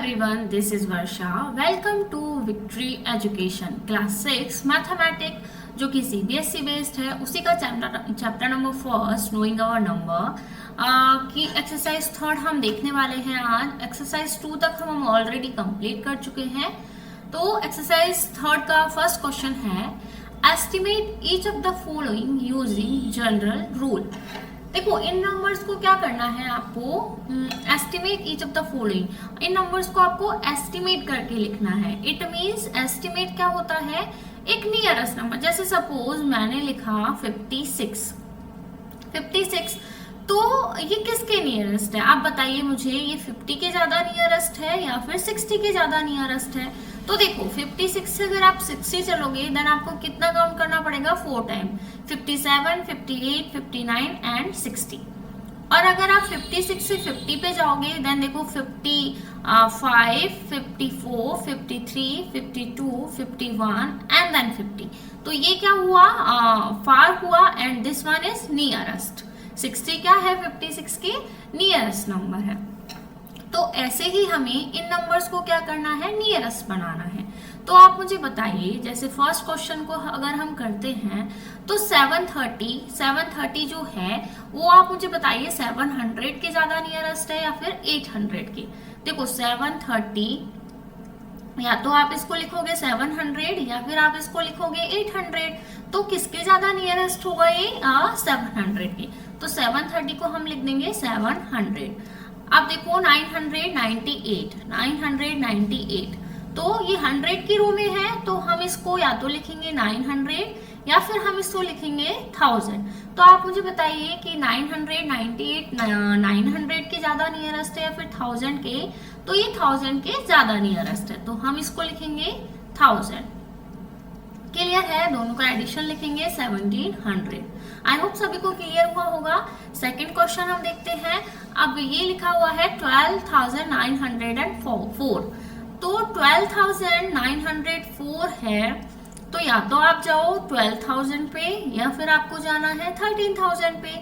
everyone, this is Varsha. Welcome to Victory Education Class 6 Mathematics जो कि CBSE based है, उसी का chapter number first knowing our number की एक्सरसाइज थर्ड हम देखने वाले हैं आज। एक्सरसाइज 2 तक हम ऑलरेडी कंप्लीट कर चुके हैं। तो एक्सरसाइज थर्ड का फर्स्ट क्वेश्चन है estimate each of the following using general rule. देखो इन नंबर्स को क्या करना है आपको, estimate each of the following, in numbers को आपको एस्टिमेट करके लिखना है। इट मींस एस्टिमेट क्या होता है, एक नियरेस्ट नंबर। जैसे सपोज मैंने लिखा 56, तो ये किसके नियरेस्ट है आप बताइए मुझे, ये 50 के ज्यादा नियरेस्ट है या फिर 60 के ज्यादा नियरेस्ट है। तो देखो 56 से अगर आप 60 चलोगे देन आपको कितना काउंट करना पड़ेगा, 4 टाइम, 57, 58, 59 एंड 60। और अगर आप 56 से 50 पे जाओगे देन देखो 55, 54, 53, 52, 51 एंड देन 50। तो ये क्या हुआ, फार हुआ and this one is nearest. 60 क्या है, 56 के नियरेस्ट नंबर है। तो ऐसे ही हमें इन नंबर्स को क्या करना है, नियरेस्ट बनाना है। तो आप मुझे बताइए, जैसे फर्स्ट क्वेश्चन को अगर हम करते हैं तो 730 जो है वो आप मुझे बताइए 700 के ज्यादा नियरेस्ट है या फिर 800 के। देखो 730 या तो आप इसको लिखोगे 700 या फिर आप इसको लिखोगे 800। तो किसके ज्यादा नियरेस्ट होगा ये, 700 के। तो 730 को हम लिख देंगे 700। अब देखो 998, तो ये 100 की रो में है, तो हम इसको या तो लिखेंगे 900 या फिर हम इसको लिखेंगे 1000। तो आप मुझे बताइए कि 998 900 के ज्यादा नियरेस्ट है या फिर 1000 के। तो ये 1000 के ज्यादा नियरेस्ट है, तो हम इसको लिखेंगे 1000। क्लियर है, दोनों का एडिशन लिखेंगे 1700। आई होप सभी को क्लियर हुआ होगा। सेकंड क्वेश्चन हम देखते हैं। अब ये लिखा हुआ है 12,904। तो 12,904 है, तो या तो आप जाओ 12,000 पे या फिर आपको जाना है 13,000 पे।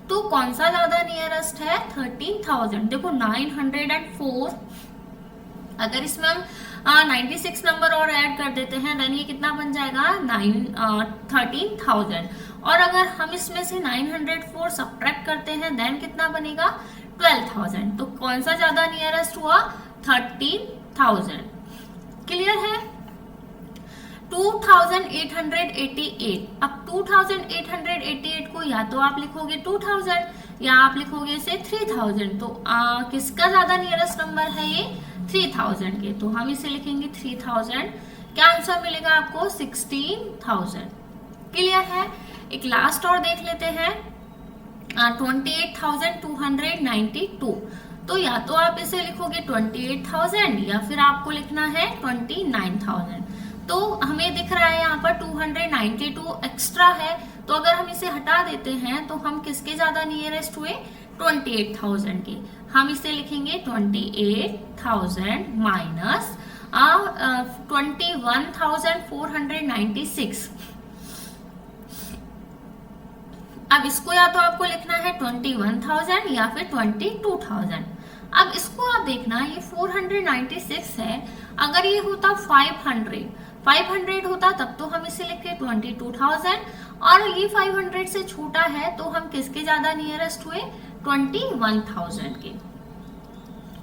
तो कौन सा ज्यादा नियरेस्ट है, 13,000। देखो 904, अगर इसमें हम 96 नंबर और ऐड कर देते हैं देन ये कितना बन जाएगा, 13,000। और अगर हम इसमें से 904 सब्ट्रैक्ट करते हैं देन कितना बनेगा, 12,000। तो कौन सा ज्यादा नियरेस्ट हुआ, 13,000। क्लियर है। 2888, अब 2888 को या तो आप लिखोगे 2000 या आप लिखोगे इसे 3000। तो किसका ज्यादा नियरेस्ट नंबर है ये, 3000 के। तो हम इसे लिखेंगे 3000। क्या आंसर मिलेगा आपको, 16,000। क्लियर है। एक लास्ट और देख लेते हैं, 28,292। तो या तो आप इसे लिखोगे 28,000 या फिर आपको लिखना है 29,000। तो हमें दिख रहा है यहाँ पर 292 एक्स्ट्रा है, तो अगर हम इसे हटा देते हैं तो हम किसके ज्यादा नियरेस्ट हुए, 28,000 के। हम इसे लिखेंगे 28,000 माइनस 21,496। अब इसको या तो आपको लिखना है 21,000 या फिर 22,000। अब इसको आप देखना, ये 496 है, अगर ये होता 500 होता तब तो हम इसे लिखते 22,000, और ये 500 से छोटा है तो हम किसके ज्यादा नियरेस्ट हुए, 21,000 के।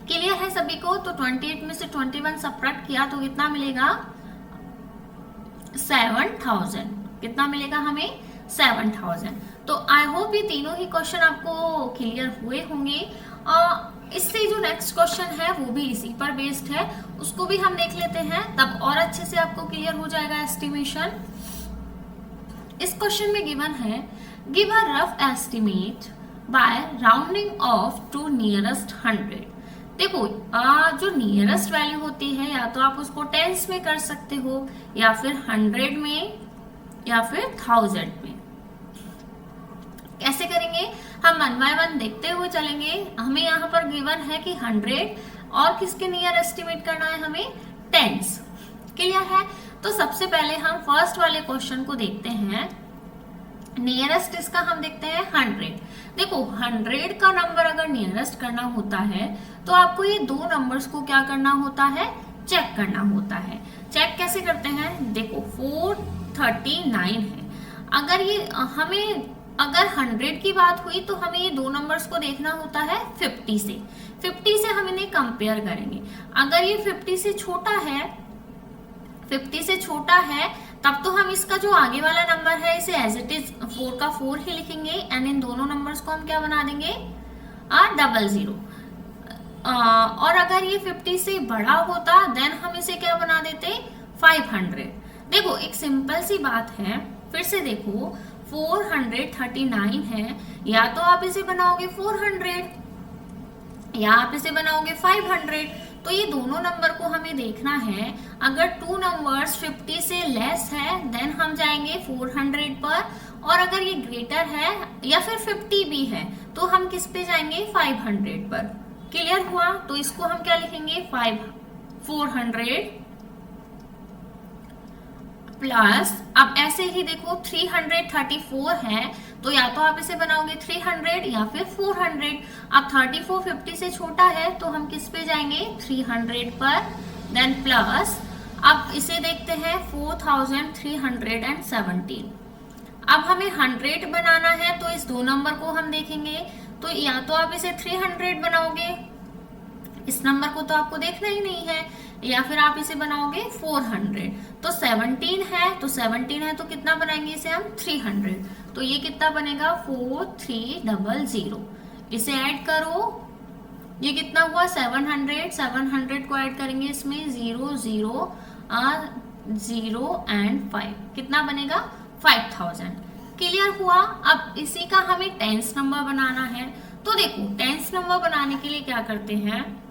क्लियर है सभी को। तो 28 में से 21 सब्ट्रैक्ट किया तो कितना मिलेगा, 7,000। कितना मिलेगा हमें, 7,000। तो आई होप ये तीनों ही क्वेश्चन आपको क्लियर हुए होंगे। इससे जो नेक्स्ट क्वेश्चन है वो भी इसी पर बेस्ड है, उसको भी हम देख लेते हैं, तब और अच्छे से आपको क्लियर हो जाएगा एस्टिमेशन। इस क्वेश्चन में गिवन है, give a rough estimate by rounding off to nearest 100। देखो जो नियरेस्ट वैल्यू होती है या तो आप उसको टेंस में कर सकते हो या फिर 100 में या फिर 1000 में। कैसे करेंगे, हम 1 बाय 1 देखते हुए चलेंगे। हमें यहाँ पर गिवन है कि 100 और किसके नियर एस्टिमेट करना है, हमें टेंस। क्लियर है। तो सबसे पहले हम फर्स्ट वाले क्वेश्चन को देखते हैं। नियरेस्ट इसका हम देखते हैं 100। देखो 100 का नंबर अगर नियरेस्ट करना होता है तो आपको ये दो नंबर्स को क्या करना होता है, चेक करना होता है। चेक कैसे करते हैं, देखो 439 है, अगर ये हमें अगर 100 की बात हुई तो हमें ये दो नंबर्स को देखना होता है 50 से। 50 से हम इन्हें कंपेयर करेंगे। अगर ये 50 से छोटा है, 50 से छोटा है, तब तो हम इसका जो आगे वाला नंबर है इसे एज इट इज 4 का 4 ही लिखेंगे एंड इन दोनों नंबर्स को हम क्या बना देंगे, 00। और अगर ये 50 से बड़ा होता देन हम इसे क्या बना देते, 500। देखो एक सिंपल सी बात है, फिर से देखो 439 है, या तो आप इसे बनाओगे 400 या आप इसे बनाओगे 500। तो ये दोनों नंबर को हमें देखना है। अगर टू नंबर्स 50 से लेस है देन हम जाएंगे 400 पर, और अगर ये ग्रेटर है या फिर 50 भी है तो हम किस पे जाएंगे, 500 पर। क्लियर हुआ? तो इसको हम क्या लिखेंगे, 400 प्लस, अब ऐसे ही देखो 334 है, तो या तो आप इसे बनाओगे 300 या फिर 400। अब 34 50 से छोटा है तो हम किस पे जाएंगे, 300 पर, देन प्लस, अब इसे देखते हैं 4317। अब हमें 100 बनाना है तो इस दो नंबर को हम देखेंगे, तो या तो आप इसे 300 बनाओगे, इस नंबर को तो आपको देखना ही नहीं है, या फिर आप इसे बनाओगे 400। तो 17 है, तो 17 है तो कितना बनाएंगे इसे हम, 300। तो ये कितना बनेगा, 4300। इसे ऐड करो, ये कितना हुआ, 700। 700 को ऐड करेंगे इसमें 0 0 0 एंड 5, कितना बनेगा, 5000। क्लियर हुआ? अब इसी का हमें टेंस नंबर बनाना है। तो देखो टेंस नंबर बनाने के लिए क्या करते हैं,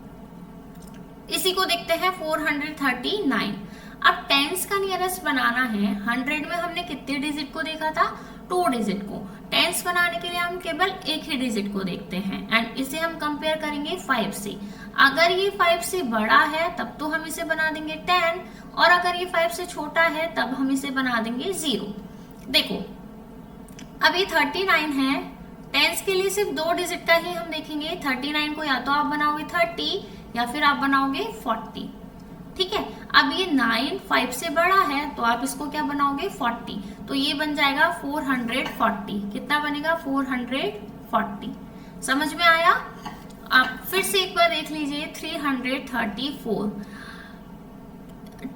इसी को देखते हैं 439। अब टेंस का नियरेस्ट बनाना है। 100 में हमने कितने डिजिट को देखा था, 2 डिजिट को। टेंस बनाने के लिए हम केवल एक ही डिजिट को देखते हैं एंड इसे हम कंपेयर करेंगे 5 से। अगर ये 5 से बड़ा है तब तो हम इसे बना देंगे 10, और अगर ये 5 से छोटा है तब हम इसे बना देंगे 0। देखो अब ये 39 है, टेंस के लिए सिर्फ 2 डिजिट का ही हम देखेंगे। 39 को या तो आप बनाओगे 30 या फिर आप बनाओगे 40। ठीक है, अब ये 9 5 से बड़ा है तो आप इसको क्या बनाओगे, 40। तो ये बन जाएगा 440। कितना बनेगा, 440। समझ में आया? आप फिर से एक बार देख लीजिए, 334।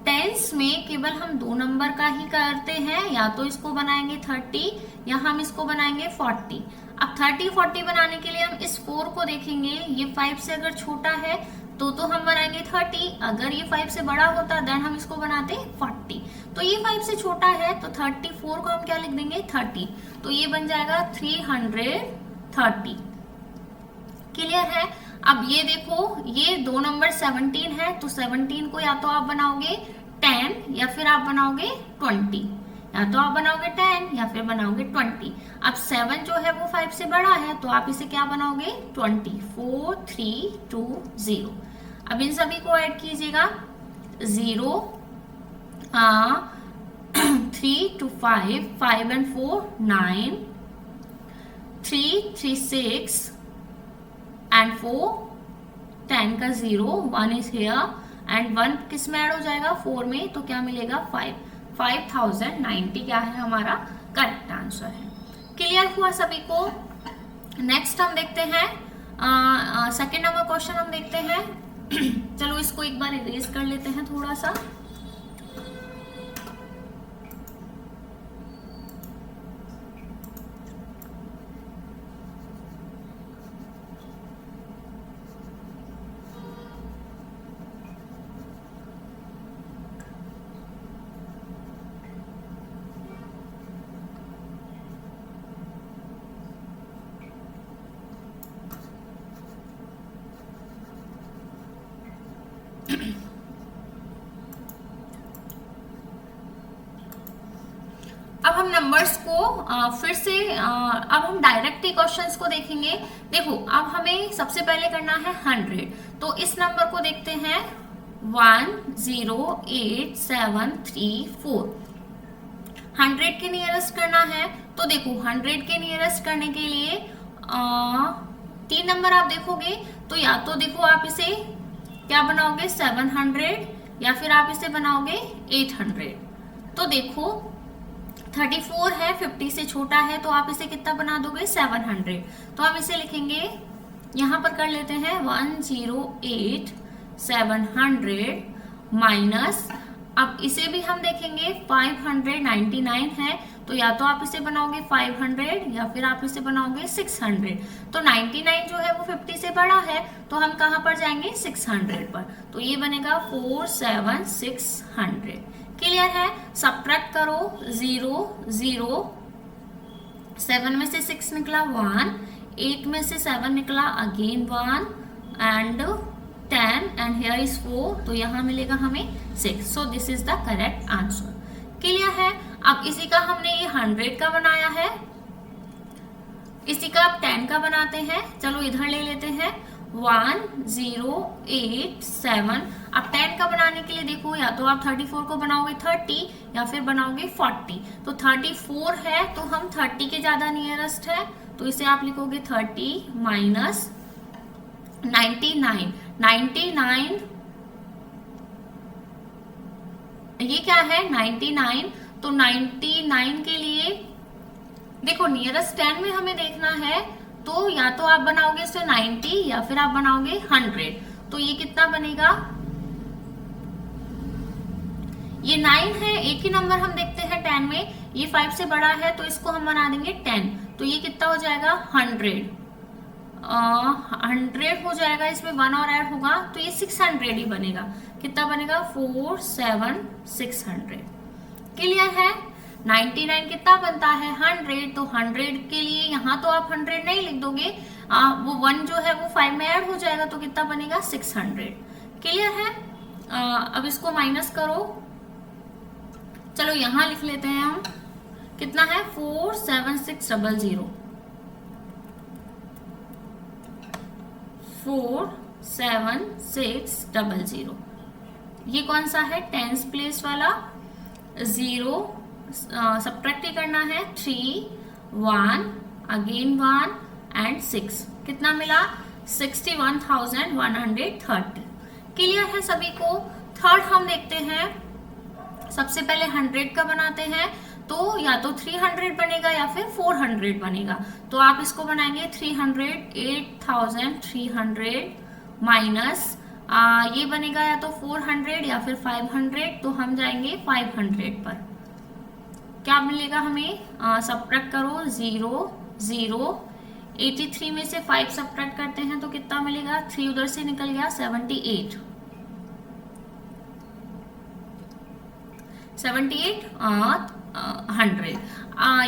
टेंस में केवल हम 2 नंबर का ही करते हैं, या तो इसको बनाएंगे 30 या हम इसको बनाएंगे 40। अब 30 40 बनाने के लिए हम इस 4 को देखेंगे। ये 5 से अगर छोटा है तो हम बनाएंगे 30, अगर ये 5 से बड़ा होता देन हम इसको बनाते 40। तो ये 5 से छोटा है तो 34 को हम क्या लिख देंगे, 30। तो ये बन जाएगा 330। क्लियर है? अब ये देखो, ये 2 नंबर 17 है, तो 17 को या तो आप बनाओगे 10 या फिर आप बनाओगे 20। या तो आप बनाओगे 10 या फिर बनाओगे 20। अब 7 जो है वो 5 से बड़ा है तो आप इसे क्या बनाओगे, 20। 4320। अब इन सभी को ऐड कीजिएगा, 0 3 to 5 5 and 4 9 3 3 6 and 4 10 का 0 1 is here and 1 किस में ऐड हो जाएगा, 4 में, तो क्या मिलेगा, 5। 5090 क्या है हमारा करेक्ट आंसर है। क्लियर हुआ सभी को? नेक्स्ट हम देखते हैं सेकेंड नंबर क्वेश्चन हम देखते हैं। चलो इसको एक बार इरेज कर लेते हैं थोड़ा सा। अब हम नंबर्स को फिर से अब हम डायरेक्ट ही क्वेश्चंस को देखेंगे। देखो अब हमें सबसे पहले करना है 100, तो इस नंबर को देखते हैं 10873 100 के नियरेस्ट करना है। तो देखो 100 के नियरेस्ट करने के लिए 3 नंबर आप देखोगे तो या तो देखो आप इसे क्या बनाओगे 700 या फिर आप इसे बनाओगे 800। तो देखो 34 है, 50 से छोटा है, तो आप इसे कितना बना दोगे 700। तो हम इसे लिखेंगे, यहां पर कर लेते हैं 108 700 माइनस, अब इसे भी हम देखेंगे 599 है, तो या तो आप इसे बनाओगे 500 या फिर आप इसे बनाओगे 600। तो 99 जो है वो 50 से बड़ा है, तो हम कहां पर जाएंगे 600 पर, तो ये बनेगा 47600। क्लियर है? सब्ट्रैक्ट करो, 0 0, 7 में से 6 निकला 1, 8 में से 7 निकला again 1 and 10 and here is 4, तो यहां मिलेगा हमें 6। So this is the correct answer. Clear है? अब इसी का हमने ये 100 का बनाया है, इसी का अब 10 का बनाते हैं। चलो इधर ले लेते हैं 1087। अब 10 का बनाने के लिए देखो, या तो आप 34 को बनाओगे 30 या फिर बनाओगे 40। तो 34 है तो हम 30 के ज्यादा नियरेस्ट है, तो इसे आप लिखोगे 30 माइनस 99। 99 ये क्या है 99, तो 99 के लिए देखो नियरेस्ट 10 में हमें देखना है, तो या तो आप बनाओगे इसे 90 या फिर आप बनाओगे 100। तो ये कितना बनेगा, ये 9 है, एक ही नंबर हम देखते हैं 10 में, ये 5 से बड़ा है तो इसको हम बना देंगे 10। तो ये कितना हो जाएगा 100 हो जाएगा, इसमें 1 और ऐड होगा तो ये 600 ही बनेगा। कितना बनेगा 47600। क्लियर है? 99 कितना बनता है 100, तो 100 के लिए यहाँ तो आप 100 नहीं लिख दोगे, वो 1 जो है वो 5 में ऐड हो जाएगा, तो कितना बनेगा 600। क्लियर है? अब इसको माइनस करो, चलो यहां लिख लेते हैं हम, कितना है 47600। 47600 ये कौन सा है, टेंस प्लेस वाला। 0 सब्ट्रैक्ट ही करना है, 3 1 अगेन 1 एंड 6, कितना मिला 61,130। क्लियर है सभी को? थर्ड हम देखते हैं, सबसे पहले 100 का बनाते हैं, तो या तो 300 बनेगा या फिर 400 बनेगा। तो आप इसको बनाएंगे 300, 8300 माइनस ये बनेगा या तो 400 या फिर 500, तो हम जाएंगे 500 पर। क्या मिलेगा हमें, सब्ट्रैक्ट करो 0 0, 83 में से 5 सब्ट्रैक्ट करते हैं तो कितना मिलेगा, 3 उधर से निकल गया 78 100।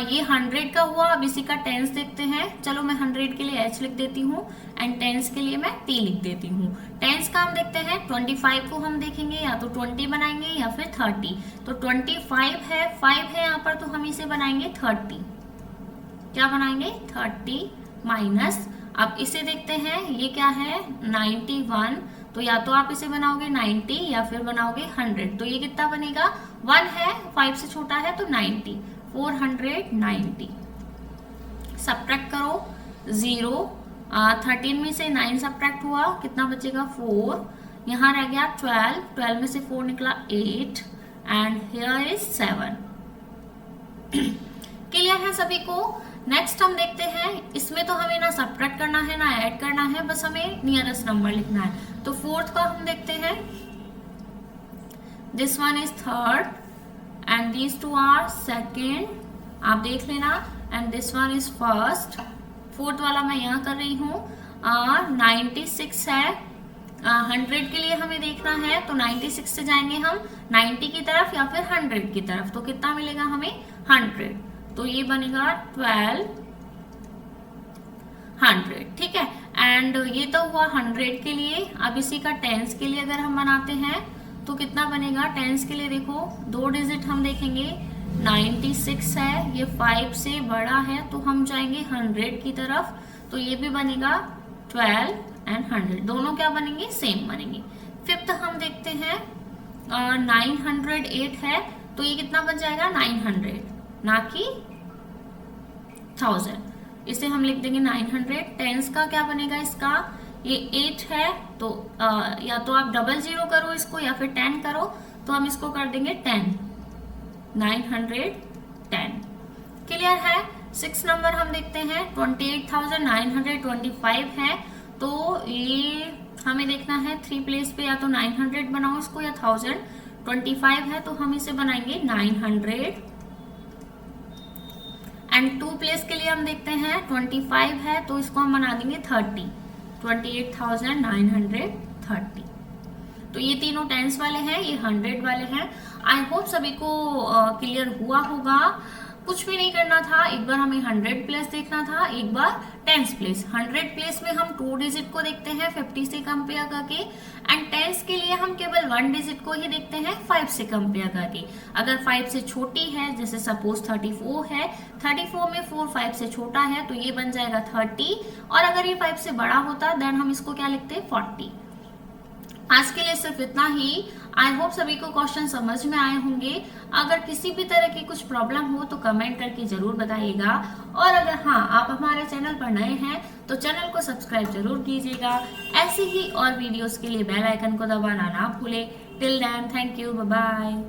ये 100 का हुआ। अब इसी का टेंस देखते हैं, चलो मैं 100 के लिए h लिख देती हूँ एंड टेंस के लिए मैं t लिख देती हूँ। टेंस का हम देखते हैं 25 को हम देखेंगे या तो 20 बनाएंगे या फिर 30। तो 25 है, 5 है यहाँ पर, तो हम इसे बनाएंगे 30। क्या बनाएंगे 30 माइनस, अब इसे देखते हैं ये क्या है 91, तो या तो आप इसे बनाओगे 90 या फिर बनाओगे 100। तो ये कितना बनेगा 1 है, 5 से छोटा है तो 90, 490। सब्ट्रैक्ट करो 0, 13 में से 9 सब्ट्रैक्ट हुआ, कितना बचेगा 4, यहाँ रह गया 12, 12 में से 4 निकला 8 एंड हियर इज 7। क्लियर है सभी को? नेक्स्ट हम देखते हैं, इसमें तो हमें ना सब्ट्रैक्ट करना है ना ऐड करना है, बस हमें नियरेस्ट नंबर लिखना है। तो फोर्थ का हम देखते हैं, this one is third and these two are second, आप देख लेना, and this one is first. Fourth वाला मैं यहाँ कर रही हूँ। 96 है, 100 के लिए हमें देखना है, तो 96 से जाएंगे हम 90 की तरफ या फिर 100 की तरफ, तो कितना मिलेगा हमें 100। तो ये बनेगा 1200। ठीक है, एंड ये तो हुआ 100 के लिए। अब इसी का टेंस के लिए अगर हम बनाते हैं तो कितना बनेगा, टेंस के लिए देखो 2 डिजिट हम देखेंगे, 96 है, ये 5 से बड़ा है, तो हम जाएंगे 100 की तरफ, तो ये भी बनेगा 12 एंड 100, दोनों क्या बनेंगे सेम बनेंगे। फिफ्थ हम देखते हैं 908 है, तो ये कितना बन जाएगा 900 ना कि 1000। इसे हम लिख देंगे 900। टेंस का क्या बनेगा इसका, ये 8 है तो या तो आप 00 करो इसको या फिर 10 करो, तो हम इसको कर देंगे 10, 910। क्लियर है। 6 नंबर हम देखते हैं, 28,925 है, तो ये हमें देखना है 3 प्लेस पे, या तो 900 बनाओ इसको या 1025 है तो हम इसे बनाएंगे 900। एंड 2 प्लेस के लिए हम देखते हैं 25 है तो इसको हम बना देंगे 30, 28,930। तो ये तीनों टेंस वाले हैं, ये 100 वाले हैं। आई होप सभी को क्लियर हुआ होगा। कुछ भी नहीं करना था, एक बार हमें 100 प्लेस देखना था, एक बार टेंस प्लेस। 100 प्लेस में हम 2 डिजिट को देखते हैं 50 से कंपेयर करके, एंड टेंस के लिए हम केवल 1 डिजिट को ही देखते हैं 5 से कंपेयर करके। अगर 5 से छोटी है, जैसे सपोज 34 है, 34 में 4 5 से छोटा है तो ये बन जाएगा 30, और अगर ये 5 से बड़ा होता देन हम इसको क्या लिखते हैं 40। आज के लिए सिर्फ इतना ही। आई होप सभी को क्वेश्चन समझ में आए होंगे। अगर किसी भी तरह की कुछ प्रॉब्लम हो तो कमेंट करके जरूर बताइएगा, और अगर हाँ आप हमारे चैनल पर नए हैं तो चैनल को सब्सक्राइब जरूर कीजिएगा। ऐसे ही और वीडियोस के लिए बेल आइकन को दबाना ना भूले। Till then, thank you, bye bye.